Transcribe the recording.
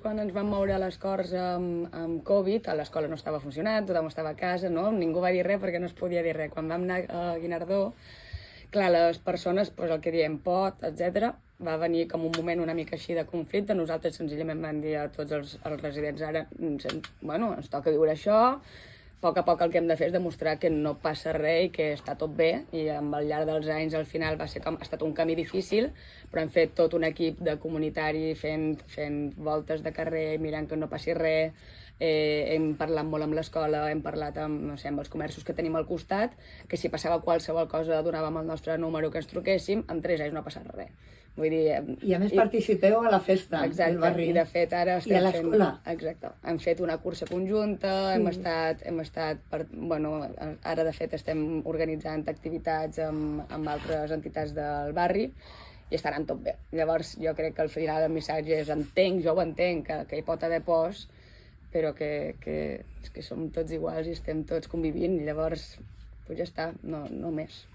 Quan ens vam moure a les Corts amb Covid, l'escola no estava funcionant, tothom estava a casa, no? Ningú va dir res perquè no es podia dir res. Quan vam anar a Guinardó, clar, les persones, el que diem pot, etc., va venir com un moment una mica així de conflicte. Nosaltres senzillament vam dir a tots els residents ara, bueno, ens toca viure això, a poc el que hem de fer és demostrar que no passa res i que està tot bé, i al llarg dels anys al final ha estat un camí difícil, però hem fet tot un equip de comunitari fent voltes de carrer, mirant que no passi res, hem parlat molt amb l'escola, hem parlat amb els comerços que tenim al costat, que si passava qualsevol cosa donàvem el nostre número que ens truquéssim, en 3 anys no ha passat res. Vull dir, I a més participeu a la festa del barri. I de fet ara estem fent... I a l'escola. Exacte. Hem fet una cursa conjunta, sí. hem estat ara de fet estem organitzant activitats amb altres entitats del barri i està anant tot bé. Llavors jo crec que al final el missatge és jo ho entenc, que hi pot haver pors, però que som tots iguals i estem tots convivint, i llavors ja està, no més.